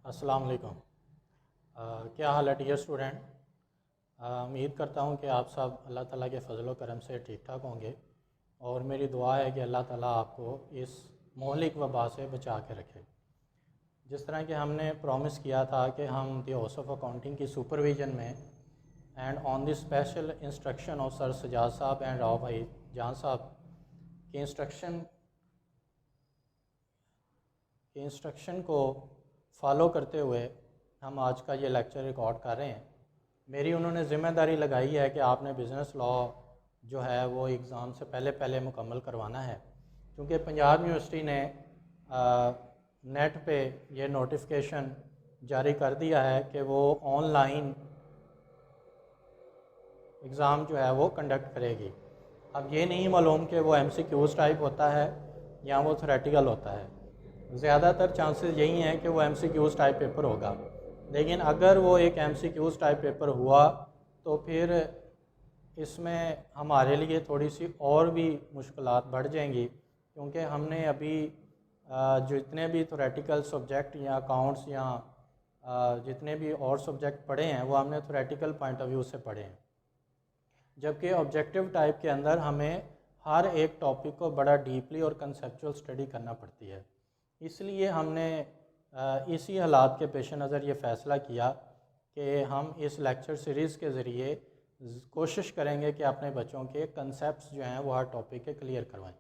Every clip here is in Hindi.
अस्सलाम वालेकुम। क्या हाल है डियर स्टूडेंट। उम्मीद करता हूँ कि आप सब अल्लाह ताला के फ़ज़ल व करम से ठीक ठाक होंगे और मेरी दुआ है कि अल्लाह ताला आपको इस मोहलिक वबा से बचा के रखे। जिस तरह कि हमने प्रॉमिस किया था कि हम द हाउस ऑफ अकाउंटिंग की सुपरविज़न में and on the special instruction of sir Sajjad साहब एंड राव भाई जान साहब के इंस्ट्रक्शन को फॉलो करते हुए हम आज का ये लेक्चर रिकॉर्ड कर रहे हैं। मेरी उन्होंने ज़िम्मेदारी लगाई है कि आपने बिज़नेस लॉ जो है वो एग्ज़ाम से पहले पहले मुकम्मल करवाना है, क्योंकि पंजाब यूनिवर्सिटी ने नेट पे ये नोटिफिकेशन जारी कर दिया है कि वो ऑनलाइन एग्ज़ाम जो है वो कंडक्ट करेगी। अब ये नहीं मालूम कि वो MCQs टाइप होता है या वो थ्योरेटिकल होता है। ज़्यादातर चांसेस यही हैं कि वो MCQs टाइप पेपर होगा, लेकिन अगर वो एक MCQs टाइप पेपर हुआ तो फिर इसमें हमारे लिए थोड़ी सी और भी मुश्किलात बढ़ जाएंगी, क्योंकि हमने अभी जितने भी थ्योरेटिकल सब्जेक्ट या अकाउंट्स या जितने भी और सब्जेक्ट पढ़े हैं वो हमने थ्योरेटिकल पॉइंट ऑफ व्यू से पढ़े हैं, जबकि ऑब्जेक्टिव टाइप के अंदर हमें हर एक टॉपिक को बड़ा डीपली और कंसेप्चुअल स्टडी करना पड़ती है। इसलिए हमने इसी हालात के पेश नज़र ये फ़ैसला किया कि हम इस लेक्चर सीरीज़ के ज़रिए कोशिश करेंगे कि अपने बच्चों के कंसेप्ट्स जो हैं वो हर टॉपिक के क्लियर करवाएं।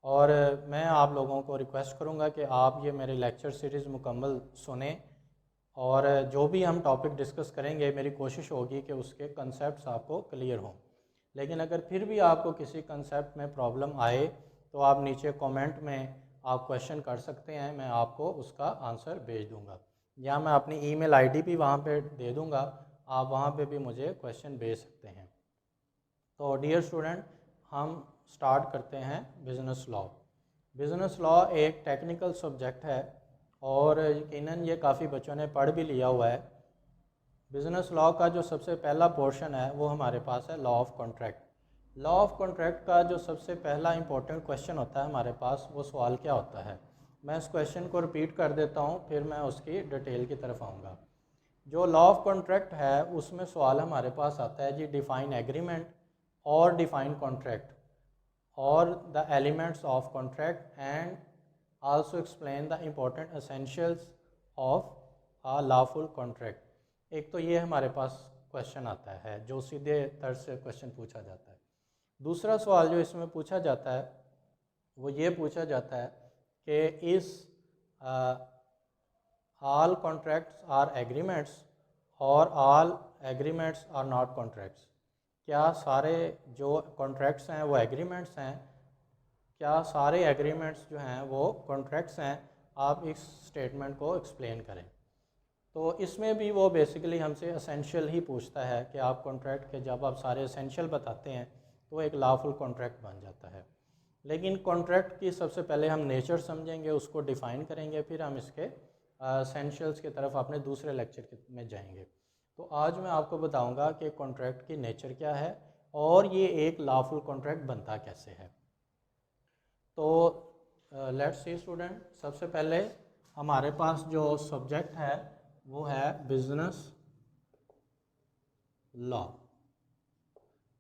और मैं आप लोगों को रिक्वेस्ट करूंगा कि आप ये मेरे लेक्चर सीरीज़ मुकम्मल सुने और जो भी हम टॉपिक डिस्कस करेंगे मेरी कोशिश होगी कि उसके कंसेप्ट्स आपको क्लियर हों। लेकिन अगर फिर भी आपको किसी कंसेप्ट में प्रॉब्लम आए तो आप नीचे कमेंट में आप क्वेश्चन कर सकते हैं, मैं आपको उसका आंसर भेज दूंगा, या मैं अपनी ईमेल आईडी भी वहाँ पे दे दूंगा, आप वहाँ पे भी मुझे क्वेश्चन भेज सकते हैं। तो डियर स्टूडेंट, हम स्टार्ट करते हैं बिज़नेस लॉ। बिज़नेस लॉ एक टेक्निकल सब्जेक्ट है और यकीनन ये काफ़ी बच्चों ने पढ़ भी लिया हुआ है। बिज़नेस लॉ का जो सबसे पहला पोर्शन है वो हमारे पास है law of contract. Law of contract का जो सबसे पहला इंपॉर्टेंट क्वेश्चन होता है हमारे पास, वो सवाल क्या होता है, मैं इस क्वेश्चन को रिपीट कर देता हूँ, फिर मैं उसकी डिटेल की तरफ आऊँगा। जो लॉ ऑफ कॉन्ट्रैक्ट है उसमें सवाल हमारे पास आता है जी, डिफ़ाइन एग्रीमेंट और डिफ़ाइन कॉन्ट्रैक्ट और the elements of contract and also explain the important essentials of a lawful contract. एक तो ये हमारे पास क्वेश्चन आता है जो सीधे तर्ज से क्वेश्चन पूछा जाता है। दूसरा सवाल जो इसमें पूछा जाता है वो ये पूछा जाता है कि इस ऑल कॉन्ट्रैक्ट्स आर एग्रीमेंट्स और all agreements are not contracts. क्या सारे जो कॉन्ट्रैक्ट्स हैं वो एग्रीमेंट्स हैं, क्या सारे एग्रीमेंट्स जो हैं वो कॉन्ट्रैक्ट्स हैं, आप इस स्टेटमेंट को एक्सप्लेन करें। तो इसमें भी वो बेसिकली हमसे एसेंशियल ही पूछता है कि आप कॉन्ट्रैक्ट के जब आप सारे एसेंशियल बताते हैं तो एक लॉफुल कॉन्ट्रैक्ट बन जाता है। लेकिन कॉन्ट्रैक्ट की सबसे पहले हम नेचर समझेंगे, उसको डिफ़ाइन करेंगे, फिर हम इसके एसेंशियल्स की तरफ अपने दूसरे लेक्चर में जाएंगे। तो आज मैं आपको बताऊंगा कि कॉन्ट्रैक्ट की नेचर क्या है और ये एक लॉफुल कॉन्ट्रैक्ट बनता कैसे है। तो लेट्स सी स्टूडेंट, सबसे पहले हमारे पास जो सब्जेक्ट है वो है बिजनेस लॉ।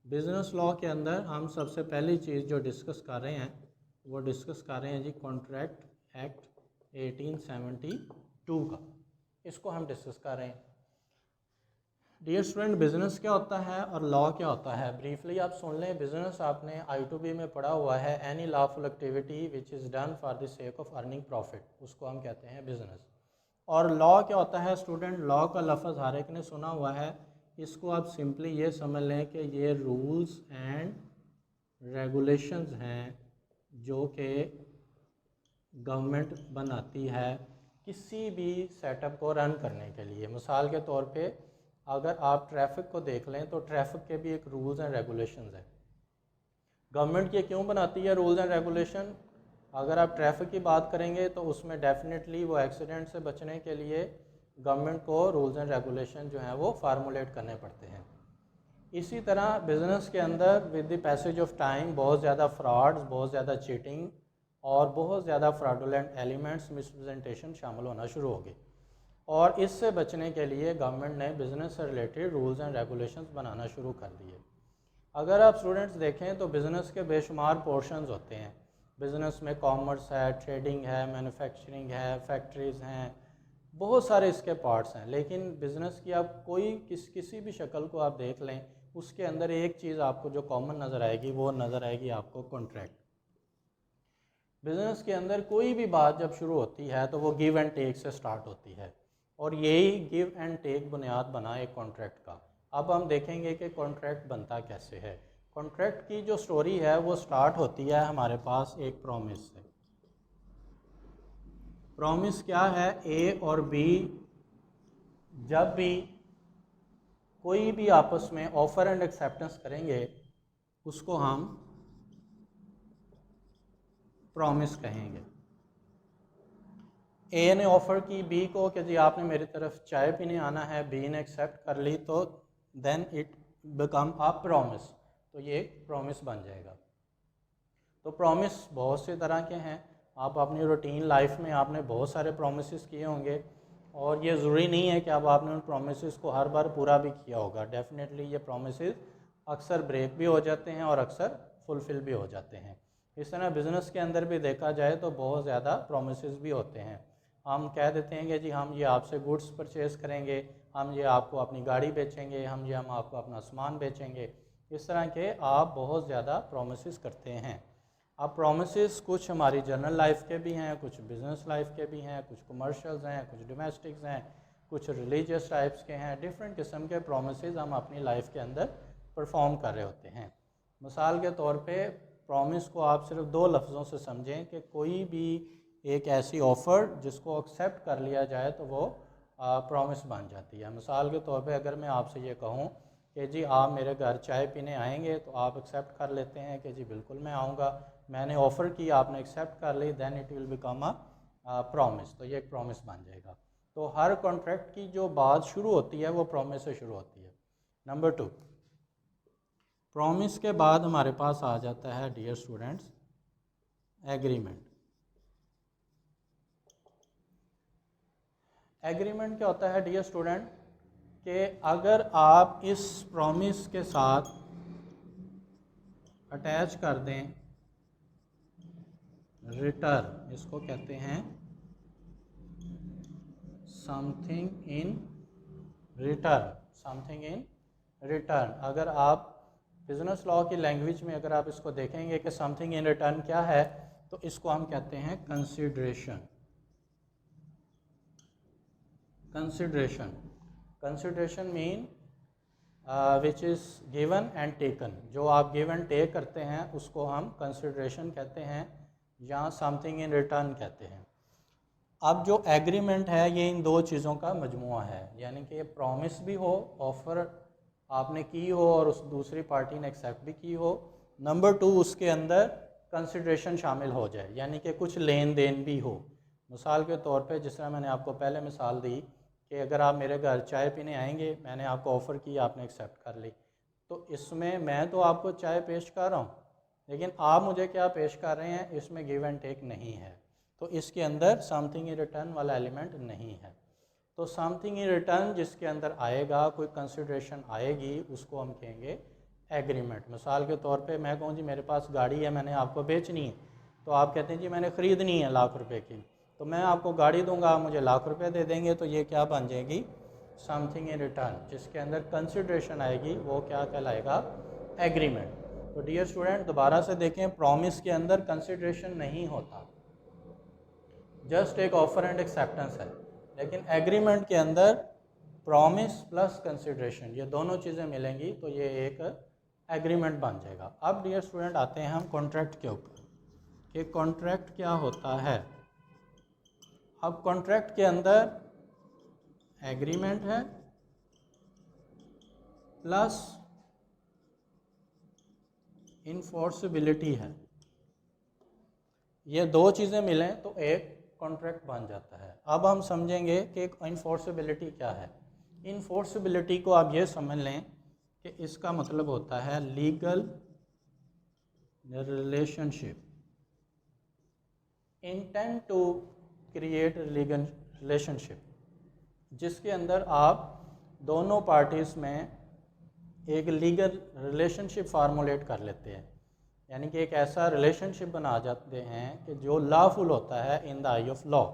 बिजनेस लॉ के अंदर हम सबसे पहली चीज़ जो डिस्कस कर रहे हैं वो डिस्कस कर रहे हैं जी कॉन्ट्रैक्ट एक्ट 1872 का, इसको हम डिस्कस कर रहे हैं। डियर स्टूडेंट, बिज़नेस क्या होता है और लॉ क्या होता है, ब्रीफली आप सुन लें। बिज़नेस आपने I2B में पढ़ा हुआ है, any lawful activity which is done for the sake of earning profit, उसको हम कहते हैं बिज़नेस। और लॉ क्या होता है स्टूडेंट, लॉ का लफ्ज़ हर एक ने सुना हुआ है, इसको आप सिंपली ये समझ लें कि ये रूल्स एंड रेगुलेशंस हैं जो कि गवर्नमेंट बनाती है किसी भी सेटअप को रन करने के लिए। मिसाल के तौर पे अगर आप ट्रैफिक को देख लें तो ट्रैफिक के भी एक रूल्स एंड रेगुलेशंस हैं। गवर्नमेंट ये क्यों बनाती है रूल्स एंड रेगुलेशन, अगर आप ट्रैफिक की बात करेंगे तो उसमें डेफिनेटली वो एक्सीडेंट से बचने के लिए गवर्नमेंट को रूल्स एंड रेगुलेशन जो हैं वो फार्मूलेट करने पड़ते हैं। इसी तरह बिज़नेस के अंदर with the passage of time बहुत ज़्यादा फ्रॉड्स, बहुत ज़्यादा चीटिंग और बहुत ज़्यादा फ्रॉडुलेंट एलिमेंट्स, मिसप्रेजेंटेशन शामिल होना शुरू हो गए। और इससे बचने के लिए गवर्नमेंट ने बिज़नेस से रिलेटेड रूल्स एंड रेगुलेशंस बनाना शुरू कर दिए। अगर आप स्टूडेंट्स देखें तो बिज़नेस के बेशुमार पोर्शंस होते हैं। बिज़नेस में कॉमर्स है, ट्रेडिंग है, मैन्युफैक्चरिंग है, फैक्ट्रीज़ हैं, बहुत सारे इसके पार्ट्स हैं। लेकिन बिज़नेस की आप कोई किसी भी शक्ल को आप देख लें, उसके अंदर एक चीज़ आपको जो कॉमन नज़र आएगी वो नज़र आएगी आपको कॉन्ट्रैक्ट। बिज़नेस के अंदर कोई भी बात जब शुरू होती है तो वो गिव एंड टेक से स्टार्ट होती है, और यही गिव एंड टेक बुनियाद बना एक कॉन्ट्रैक्ट का। अब हम देखेंगे कि कॉन्ट्रैक्ट बनता कैसे है। कॉन्ट्रैक्ट की जो स्टोरी है वो स्टार्ट होती है हमारे पास एक प्रॉमिस से। प्रॉमिस क्या है? ए और बी जब भी कोई भी आपस में ऑफ़र एंड एक्सेप्टेंस करेंगे उसको हम प्रॉमिस कहेंगे। ए ने ऑफ़र की बी को कि जी आपने मेरी तरफ चाय पीने आना है, बी ने एक्सेप्ट कर ली, तो then it become a promise, तो ये एक प्रॉमिस बन जाएगा। तो प्रॉमिस बहुत से तरह के हैं। आप अपनी रूटीन लाइफ में आपने बहुत सारे प्रॉमिसेस किए होंगे, और ये ज़रूरी नहीं है कि अब आपने उन प्रॉमिसेस को हर बार पूरा भी किया होगा। डेफिनेटली ये प्रॉमिसेस अक्सर ब्रेक भी हो जाते हैं और अक्सर फुलफ़िल भी हो जाते हैं। इस तरह बिज़नेस के अंदर भी देखा जाए तो बहुत ज़्यादा प्रॉमिसेस भी होते हैं। हम कह देते हैं कि जी हम ये आपसे गुड्स परचेज़ करेंगे, हम ये आपको अपनी गाड़ी बेचेंगे, हम आपको अपना सामान बेचेंगे। इस तरह के आप बहुत ज़्यादा प्रॉमिसेस करते हैं। अब प्रॉमिसेस कुछ हमारी जनरल लाइफ के भी हैं, कुछ बिज़नेस लाइफ के भी हैं, कुछ कमर्शियल्स हैं, कुछ डोमेस्टिक्स हैं, कुछ रिलीजियस टाइप्स के हैं। डिफरेंट किस्म के प्रॉमिसेस हम अपनी लाइफ के अंदर परफॉर्म कर रहे होते हैं। मिसाल के तौर पे प्रॉमिस को आप सिर्फ दो लफ्ज़ों से समझें कि कोई भी एक ऐसी ऑफ़र जिसको एक्सेप्ट कर लिया जाए तो वो प्रॉमिस बन जाती है। मिसाल के तौर पे अगर मैं आपसे ये कहूँ कि जी आप मेरे घर चाय पीने आएंगे, तो आप एक्सेप्ट कर लेते हैं कि जी बिल्कुल मैं आऊँगा। मैंने ऑफ़र की, आपने एक्सेप्ट कर ली, then it will become a promise, तो ये एक प्रॉमिस बन जाएगा। तो हर कॉन्ट्रैक्ट की जो बात शुरू होती है वो प्रॉमिस से शुरू होती है। नंबर 2, प्रॉमिस के बाद हमारे पास आ जाता है डियर स्टूडेंट्स एग्रीमेंट। एग्रीमेंट क्या होता है डियर स्टूडेंट? कि अगर आप इस प्रॉमिस के साथ अटैच कर दें रिटर्न, इसको कहते हैं something in return, something in return. अगर आप बिजनेस लॉ की लैंग्वेज में अगर आप इसको देखेंगे कि समथिंग इन रिटर्न क्या है, तो इसको हम कहते हैं consideration. Consideration, consideration mean which is given and taken. जो आप गिव एंड टेक करते हैं उसको हम कंसिडरेशन कहते हैं या समथिंग इन रिटर्न कहते हैं। अब जो एग्रीमेंट है ये इन दो चीज़ों का मजमुआ है, यानी कि प्रॉमिस भी हो, ऑफ़र आपने की हो और उस दूसरी पार्टी ने एक्सेप्ट भी की हो। नंबर 2, उसके अंदर कंसिडरेशन शामिल हो जाए, यानी कि कुछ लेन देन भी हो। मिसाल के तौर पे जिस तरह मैंने आपको पहले मिसाल दी कि अगर आप मेरे घर चाय पीने आएंगे, मैंने आपको ऑफ़र की, आपने एक्सेप्ट कर ली, तो इसमें मैं तो आपको चाय पेश कर रहा हूँ, लेकिन आप मुझे क्या पेश कर रहे हैं, इसमें गिव एंड टेक नहीं है, तो इसके अंदर समथिंग इन रिटर्न वाला एलिमेंट नहीं है। तो समथिंग इन रिटर्न जिसके अंदर आएगा, कोई कंसिडरेशन आएगी, उसको हम कहेंगे एग्रीमेंट। मिसाल के तौर पे मैं कहूँ जी मेरे पास गाड़ी है, मैंने आपको बेचनी है, तो आप कहते हैं जी मैंने ख़रीदनी है ₹1,00,000 की, तो मैं आपको गाड़ी दूंगा, आप मुझे ₹1,00,000 दे देंगे, तो ये क्या बन जाएगी? Something in return. जिसके अंदर कंसिडरेशन आएगी वो क्या कहलाएगा? एग्रीमेंट। तो डियर स्टूडेंट दोबारा से देखें, प्रॉमिस के अंदर कंसिडरेशन नहीं होता, जस्ट एक ऑफर एंड एक्सेप्टेंस है। लेकिन एग्रीमेंट के अंदर प्रॉमिस प्लस कंसिडरेशन, ये दोनों चीज़ें मिलेंगी तो ये एक एग्रीमेंट बन जाएगा। अब डियर स्टूडेंट आते हैं हम कॉन्ट्रैक्ट के ऊपर कि कॉन्ट्रैक्ट क्या होता है। अब कॉन्ट्रैक्ट के अंदर एग्रीमेंट है प्लस इन्फोर्सिबिलिटी है, ये दो चीज़ें मिलें तो एक कॉन्ट्रैक्ट बन जाता है। अब हम समझेंगे कि इन्फोर्सिबिलिटी क्या है। इन्फोर्सिबिलिटी को आप ये समझ लें कि इसका मतलब होता है legal relationship, intent to create legal relationship. जिसके अंदर आप दोनों पार्टीज़ में एक लीगल रिलेशनशिप फार्मूलेट कर लेते हैं, यानी कि एक ऐसा रिलेशनशिप बना जाते हैं कि जो लॉफुल होता है in the I of law,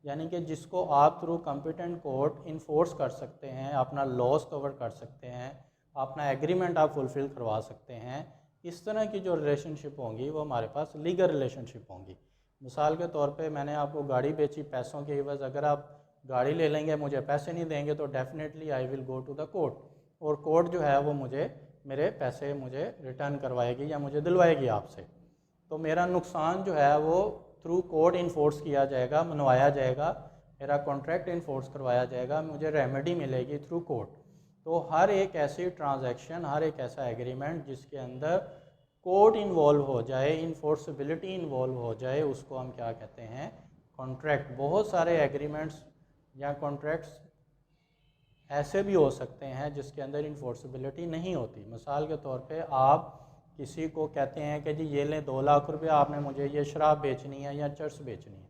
यानी कि जिसको आप थ्रू कॉम्पिटेंट कोर्ट इन्फोर्स कर सकते हैं, अपना लॉस कवर कर सकते हैं, अपना एग्रीमेंट आप फुलफ़िल करवा सकते हैं। इस तरह की जो रिलेशनशिप होंगी वो हमारे पास लीगल रिलेशनशिप होंगी। मिसाल के तौर पे मैंने आपको गाड़ी बेची पैसों के एवज़, अगर आप गाड़ी ले लेंगे मुझे पैसे नहीं देंगे तो definitely I will go to the court, और कोर्ट जो है वो मुझे मेरे पैसे मुझे रिटर्न करवाएगी या मुझे दिलवाएगी आपसे। तो मेरा नुकसान जो है वो थ्रू कोर्ट इन्फोर्स किया जाएगा, मनवाया जाएगा, मेरा कॉन्ट्रैक्ट इन्फोर्स करवाया जाएगा, मुझे रेमेडी मिलेगी थ्रू कोर्ट। तो हर एक ऐसी ट्रांजैक्शन, हर एक ऐसा एग्रीमेंट जिसके अंदर कोर्ट इन्वॉल्व हो जाए, इन्फोर्सबिलिटी इन्वॉल्व हो जाए, उसको हम क्या कहते हैं, कॉन्ट्रैक्ट। बहुत सारे एग्रीमेंट्स या कॉन्ट्रैक्ट्स ऐसे भी हो सकते हैं जिसके अंदर इन्फोर्सबिलिटी नहीं होती। मिसाल के तौर पे आप किसी को कहते हैं कि जी ये लें 2 लाख रुपये, आपने मुझे ये शराब बेचनी है या चर्स बेचनी है।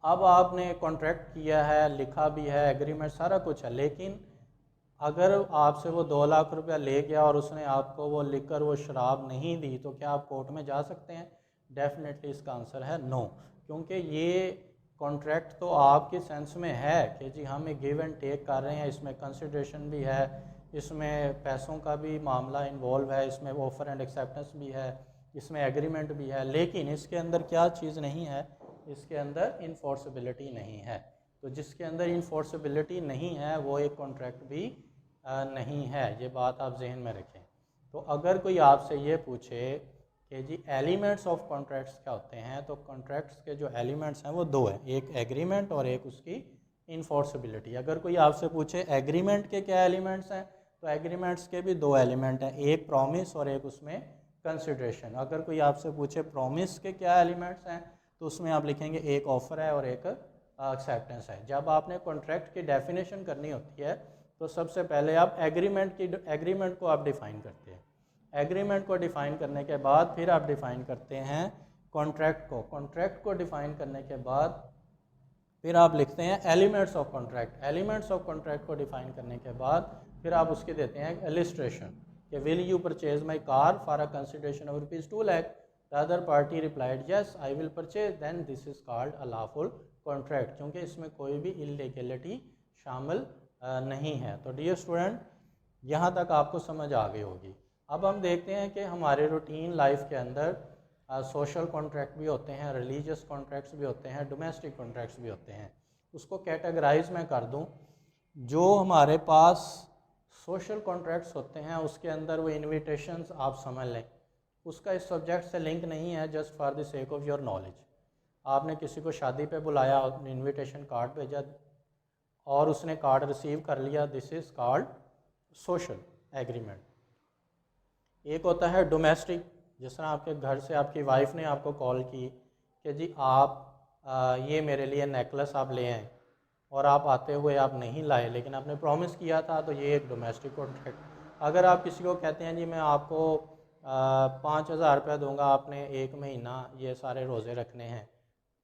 अब आपने कॉन्ट्रैक्ट किया है, लिखा भी है, एग्रीमेंट सारा कुछ है, लेकिन अगर आपसे वो 2 लाख रुपया ले गया और उसने आपको वो लिकर वो शराब नहीं दी, तो क्या आप कोर्ट में जा सकते हैं? डेफिनेटली इसका आंसर है नो, क्योंकि ये कॉन्ट्रैक्ट तो आपके सेंस में है कि जी हम एक गिव एंड टेक कर रहे हैं, इसमें कंसिडरेशन भी है, इसमें पैसों का भी मामला इन्वॉल्व है, इसमें ऑफ़र एंड एक्सेप्टेंस भी है, इसमें एग्रीमेंट भी है, लेकिन इसके अंदर क्या चीज़ नहीं है, इसके अंदर इन्फोर्सबिलिटी नहीं है। तो जिसके अंदर इन्फोर्सबिलिटी नहीं है वो एक कॉन्ट्रैक्ट भी नहीं है, ये बात आप जहन में रखें। तो अगर कोई आपसे ये पूछे कि जी एलिमेंट्स ऑफ कॉन्ट्रैक्ट्स क्या होते हैं, तो कॉन्ट्रैक्ट्स के जो एलिमेंट्स हैं वो 2 हैं, एक एग्रीमेंट और एक उसकी इन्फोर्सबिलिटी। अगर कोई आपसे पूछे एग्रीमेंट के क्या एलिमेंट्स हैं, तो एग्रीमेंट्स के भी 2 एलिमेंट हैं, एक प्रॉमिस और एक उसमें कंसिडरेशन। अगर कोई आपसे पूछे प्रॉमिस के क्या एलिमेंट्स हैं, तो उसमें आप लिखेंगे एक ऑफ़र है और एक एक्सेप्टेंस है। जब आपने कॉन्ट्रैक्ट की डेफिनेशन करनी होती है तो सबसे पहले आप एग्रीमेंट को आप डिफ़ाइन करते हैं। एग्रीमेंट को डिफ़ाइन करने के बाद फिर आप डिफ़ाइन करते हैं कॉन्ट्रैक्ट को। कॉन्ट्रैक्ट को डिफ़ाइन करने के बाद फिर आप लिखते हैं elements of contract. Elements of contract को डिफ़ाइन करने के बाद फिर आप उसके देते हैं इलिस्ट्रेशन कि will you purchase my car for a consideration of ₹2 lakh. The other party replied yes I will purchase, then this is called a lawful contract, क्योंकि इसमें कोई भी इलीगलिटी शामिल नहीं है। तो डियर स्टूडेंट, यहाँ तक आपको समझ आ गई होगी। अब हम देखते हैं कि हमारे रूटीन लाइफ के अंदर सोशल कॉन्ट्रैक्ट भी होते हैं, रिलीजियस कॉन्ट्रैक्ट्स भी होते हैं, डोमेस्टिक कॉन्ट्रैक्ट्स भी होते हैं। उसको कैटेगराइज मैं कर दूं, जो हमारे पास सोशल कॉन्ट्रैक्ट्स होते हैं उसके अंदर वो इन्विटेशंस आप समझ लें, उसका इस सब्जेक्ट से लिंक नहीं है, just for the sake of your knowledge. आपने किसी को शादी पे बुलाया, इनविटेशन कार्ड भेजा और उसने कार्ड रिसीव कर लिया, this is called social agreement. एक होता है डोमेस्टिक, जिस तरह आपके घर से आपकी वाइफ ने आपको कॉल की कि जी आप ये मेरे लिए नेकलेस आप ले आएँ, और आप आते हुए आप नहीं लाए, लेकिन आपने प्रॉमिस किया था, तो ये एक डोमेस्टिक कॉन्ट्रैक्ट। अगर आप किसी को कहते हैं जी मैं आपको 5,000 रुपया दूँगा, आपने 1 महीना ये सारे रोज़े रखने हैं,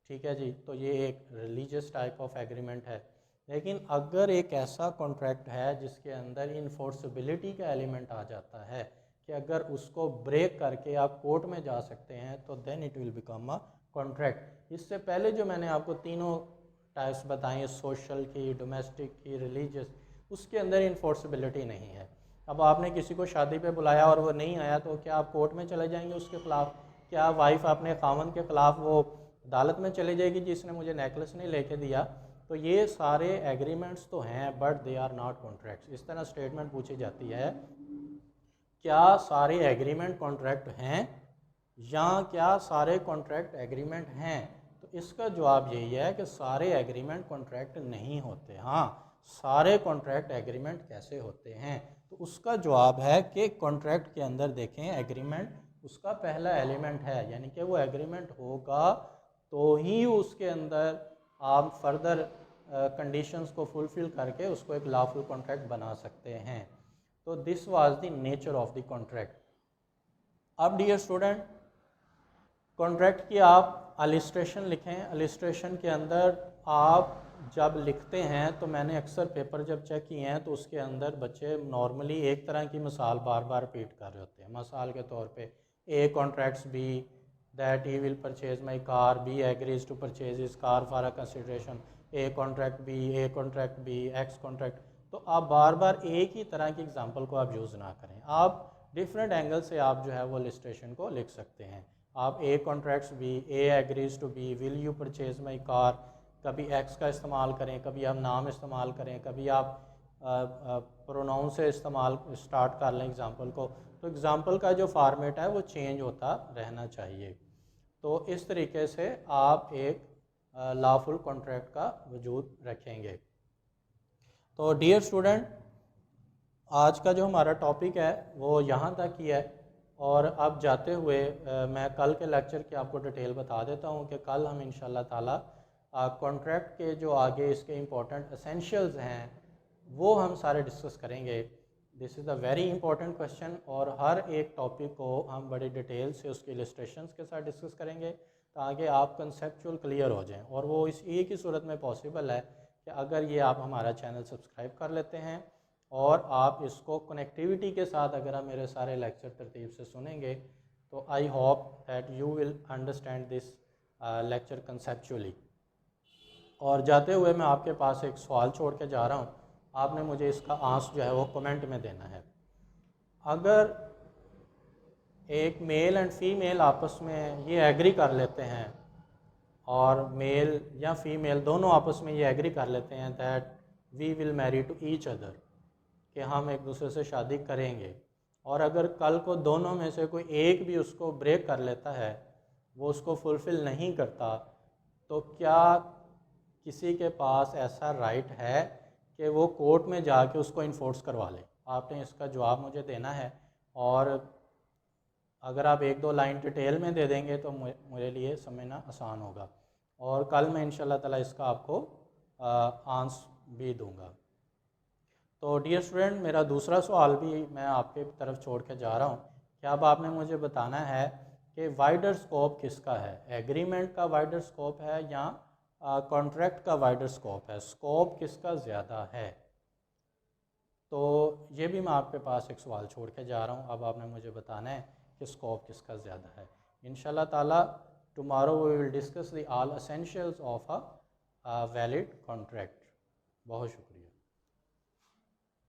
ठीक है जी, तो ये एक रिलीजियस टाइप ऑफ एग्रीमेंट है। लेकिन अगर एक ऐसा कॉन्ट्रैक्ट है जिसके अंदर इन्फोर्सबिलिटी का एलिमेंट आ जाता है कि अगर उसको ब्रेक करके आप कोर्ट में जा सकते हैं, तो then it will become a contract. इससे पहले जो मैंने आपको तीनों टाइप्स बताई, सोशल की, डोमेस्टिक की, रिलीजियस, उसके अंदर इन्फोर्सबिलिटी नहीं है। अब आपने किसी को शादी पे बुलाया और वो नहीं आया, तो क्या आप कोर्ट में चले जाएंगे उसके ख़िलाफ़? क्या वाइफ अपने खामन के ख़िलाफ़ वो अदालत में चले जाएगी जिसने मुझे नेकलेस नहीं लेके दिया? तो ये सारे एग्रीमेंट्स तो हैं but they are not contracts. इस तरह स्टेटमेंट पूछी जाती है, क्या सारे एग्रीमेंट कॉन्ट्रैक्ट हैं या क्या सारे कॉन्ट्रैक्ट एग्रीमेंट हैं? तो इसका जवाब यही है कि सारे एग्रीमेंट कॉन्ट्रैक्ट नहीं होते। हाँ, सारे कॉन्ट्रैक्ट एग्रीमेंट कैसे होते हैं? तो उसका जवाब है कि कॉन्ट्रैक्ट के अंदर देखें, एग्रीमेंट उसका पहला एलिमेंट है, यानी कि वो एग्रीमेंट होगा तो ही उसके अंदर आप फर्दर कंडीशंस को फुलफ़िल करके उसको एक लॉफुल कॉन्ट्रैक्ट बना सकते हैं। तो this was the nature of the contract. अब डियर स्टूडेंट, कॉन्ट्रैक्ट की आप अलिस्ट्रेशन लिखें। अलिस्ट्रेशन के अंदर आप जब लिखते हैं तो मैंने अक्सर पेपर जब चेक किए हैं तो उसके अंदर बच्चे नॉर्मली एक तरह की मिसाल बार बार रिपीट कर रहे होते हैं। मिसाल के तौर पे A contracts B that he will purchase my car, B agrees to purchase is car for a consideration, A contract B, A contract B, X contract. तो आप बार बार एक ही तरह की एग्जाम्पल को आप यूज़ ना करें, आप डिफरेंट एंगल से आप जो है वो लिस्टेशन को लिख सकते हैं। आप A contracts B, A agrees to B, will you purchase my car, कभी एक्स का इस्तेमाल करें, कभी आप नाम इस्तेमाल करें, कभी आप प्रोनाउन से इस्तेमाल स्टार्ट कर लें एग्ज़ाम्पल को। तो एग्ज़ाम्पल का जो फॉर्मेट है वो चेंज होता रहना चाहिए। तो इस तरीके से आप एक लॉफुल कॉन्ट्रैक्ट का वजूद रखेंगे। तो डियर स्टूडेंट, आज का जो हमारा टॉपिक है वो यहाँ तक ही है। और अब जाते हुए मैं कल के लेक्चर की आपको डिटेल बता देता हूँ कि कल हम इंशाल्लाह ताला कॉन्ट्रैक्ट के जो आगे इसके इम्पोर्टेंट एसेंशियल्स हैं वो हम सारे डिस्कस करेंगे। This is a very important question और हर एक टॉपिक को हम बड़ी डिटेल से उसके इलस्ट्रेशंस के साथ डिस्कस करेंगे ताकि आप कंसेप्चुअल क्लियर हो जाएं। और वो इस एक ही सूरत में पॉसिबल है कि अगर ये आप हमारा चैनल सब्सक्राइब कर लेते हैं और आप इसको कनेक्टिविटी के साथ अगर आप मेरे सारे लेक्चर तरतीब से सुनेंगे तो I hope that you will understand this lecture conceptually. और जाते हुए मैं आपके पास एक सवाल छोड़ के जा रहा हूँ, आपने मुझे इसका आंसर जो है वो कमेंट में देना है। अगर एक मेल एंड फीमेल आपस में ये एग्री कर लेते हैं और मेल या फीमेल दोनों आपस में ये एग्री कर लेते हैं that we will marry to each other, कि हम एक दूसरे से शादी करेंगे, और अगर कल को दोनों में से कोई एक भी उसको ब्रेक कर लेता है, वो उसको फुलफ़िल नहीं करता, तो क्या किसी के पास ऐसा राइट है कि वो कोर्ट में जाके उसको इन्फोर्स करवा ले? आपने इसका जवाब मुझे देना है। और अगर आप एक दो लाइन डिटेल में दे देंगे तो मेरे लिए समझना आसान होगा। और कल मैं इंशाल्लाह ताला इसका आपको आंसर भी दूंगा। तो डियर स्टूडेंट, मेरा दूसरा सवाल भी मैं आपके तरफ छोड़ के जा रहा हूँ कि अब आपने मुझे बताना है कि वाइडर स्कोप किसका है, एग्रीमेंट का वाइडर स्कोप है या कॉन्ट्रैक्ट का वाइडर स्कोप है, स्कोप किसका ज़्यादा है। तो ये भी मैं आपके पास एक सवाल छोड़ के जा रहा हूँ, अब आपने मुझे बताना है कि स्कोप किसका ज़्यादा है। इंशाल्लाह ताला tomorrow we will discuss the all essentials of a valid contract. बहुत शुक्रिया।